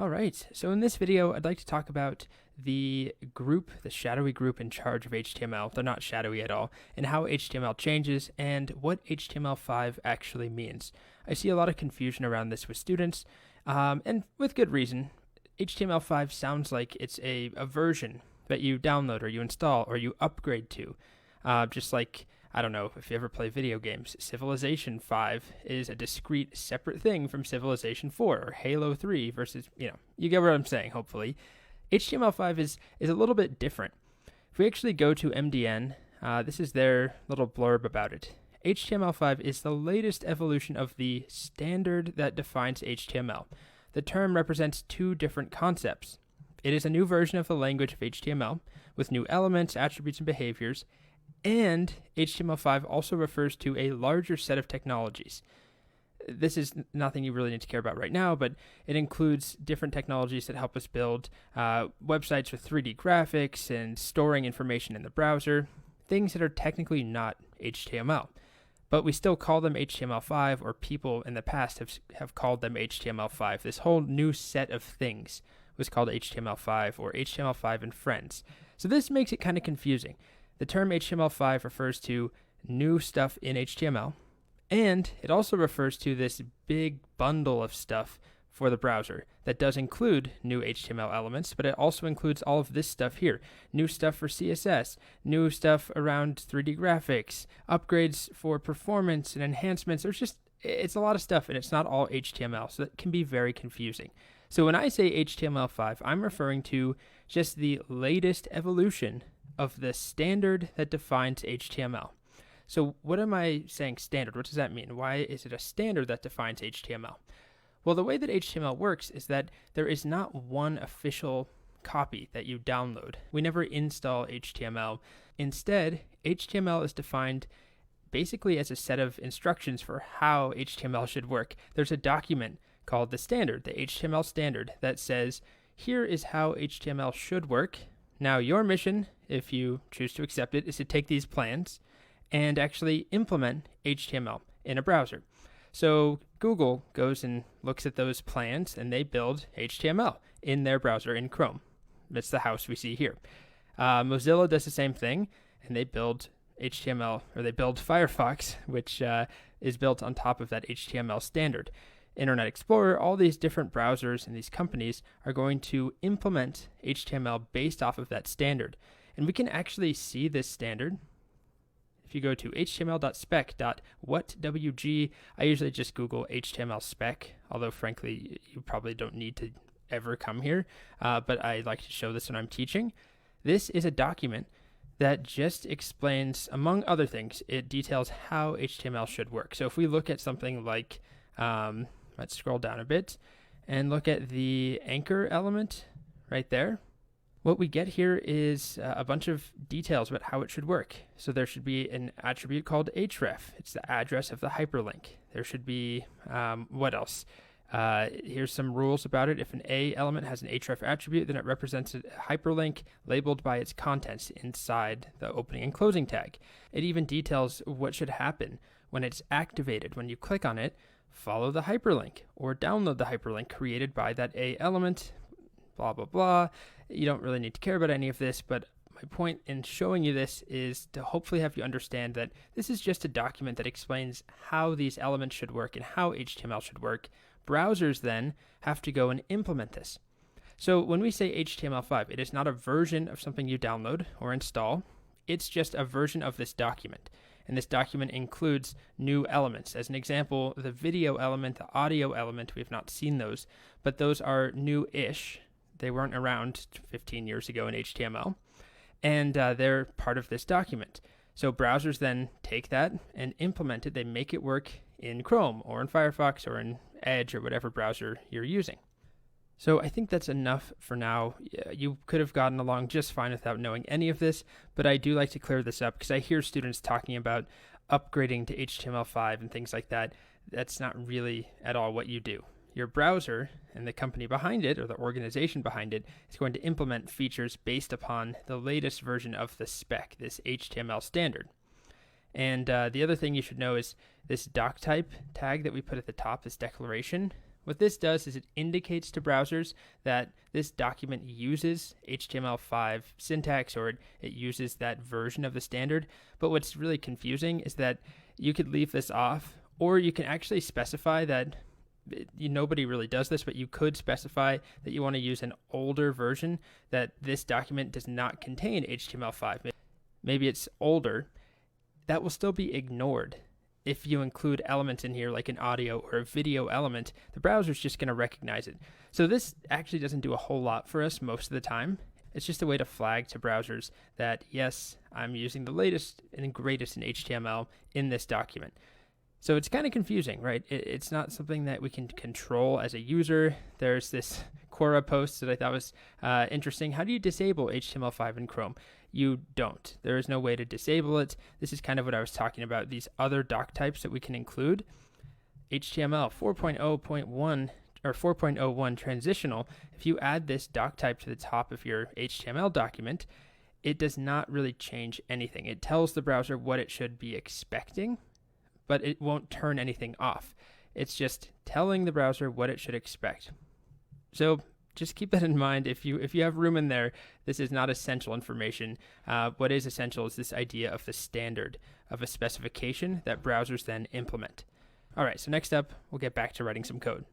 All right, so in this video, I'd like to talk about the shadowy group in charge of HTML. They're not shadowy at all, and how HTML changes and what HTML5 actually means. I see a lot of confusion around this with students, and with good reason. HTML5 sounds like it's a version that you download or you install or you upgrade to, just like I don't know if you ever play video games. Civilization 5 is a discrete, separate thing from Civilization 4 or Halo 3 versus, you get what I'm saying, hopefully. HTML5 is a little bit different. If we actually go to MDN, this is their little blurb about it. HTML5 is the latest evolution of the standard that defines HTML. The term represents two different concepts. It is a new version of the language of HTML with new elements, attributes, and behaviors. And HTML5 also refers to a larger set of technologies. This is nothing you really need to care about right now, but it includes different technologies that help us build websites with 3D graphics and storing information in the browser, things that are technically not HTML. But we still call them HTML5, or people in the past have called them HTML5. This whole new set of things was called HTML5 or HTML5 and Friends. So this makes it kind of confusing. The term HTML5 refers to new stuff in HTML, and it also refers to this big bundle of stuff for the browser that does include new HTML elements, but it also includes all of this stuff here. New stuff for CSS, new stuff around 3D graphics, upgrades for performance and enhancements. It's a lot of stuff, and it's not all HTML, so that can be very confusing. So when I say HTML5, I'm referring to just the latest evolution of the standard that defines HTML. So what am I saying standard? What does that mean? Why is it a standard that defines HTML? Well, the way that HTML works is that there is not one official copy that you download. We never install HTML. Instead, HTML is defined basically as a set of instructions for how HTML should work. There's a document called the standard, the HTML standard, that says, here is how HTML should work. Now, your mission, if you choose to accept it, is to take these plans and actually implement HTML in a browser. So Google goes and looks at those plans, and they build HTML in their browser in Chrome. That's the house we see here. Mozilla does the same thing, and they build HTML, or they build Firefox, which is built on top of that HTML standard. Internet Explorer, all these different browsers and these companies are going to implement HTML based off of that standard. And we can actually see this standard. If you go to html.spec.whatwg, I usually just Google HTML spec, although frankly, you probably don't need to ever come here, but I like to show this when I'm teaching. This is a document that just explains, among other things, it details how HTML should work. So if we look at something like, let's scroll down a bit and look at the anchor element right there. What we get here is a bunch of details about how it should work. So there should be an attribute called href. It's the address of the hyperlink. There should be, what else? Here's some rules about it. If an A element has an href attribute, then it represents a hyperlink labeled by its contents inside the opening and closing tag. It even details what should happen when it's activated. When you click on it, follow the hyperlink or download the hyperlink created by that A element, blah, blah, blah. You don't really need to care about any of this, but my point in showing you this is to hopefully have you understand that this is just a document that explains how these elements should work and how HTML should work. Browsers then have to go and implement this. So when we say HTML5, it is not a version of something you download or install. It's just a version of this document. And this document includes new elements. As an example, the video element, the audio element, we have not seen those, but those are new-ish. They weren't around 15 years ago in HTML, and they're part of this document. So browsers then take that and implement it. They make it work in Chrome or in Firefox or in Edge or whatever browser you're using. So I think that's enough for now. You could have gotten along just fine without knowing any of this, but I do like to clear this up because I hear students talking about upgrading to HTML5 and things like that. That's not really at all what you do. Your browser and the company behind it, or the organization behind it, is going to implement features based upon the latest version of the spec, this HTML standard. And the other thing you should know is this doc type tag that we put at the top, this declaration. What this does is it indicates to browsers that this document uses HTML5 syntax, or it uses that version of the standard. But what's really confusing is that you could leave this off, or you can actually specify that nobody really does this, but you could specify that you want to use an older version, that this document does not contain HTML5. Maybe it's older. That will still be ignored. If you include elements in here like an audio or a video element, the browser's just going to recognize it. So this actually doesn't do a whole lot for us most of the time. It's just a way to flag to browsers that, yes, I'm using the latest and greatest in HTML in this document. So it's kind of confusing, right? It's not something that we can control as a user. There's this Quora post that I thought was interesting. How do you disable HTML5 in Chrome? You don't. There is no way to disable it. This is kind of what I was talking about, these other doc types that we can include. HTML 4.0.1 or 4.01 transitional, if you add this doc type to the top of your HTML document, it does not really change anything. It tells the browser what it should be expecting, but it won't turn anything off. It's just telling the browser what it should expect. So just keep that in mind. If you have room in there, this is not essential information. What is essential is this idea of the standard, of a specification that browsers then implement. All right, so next up, we'll get back to writing some code.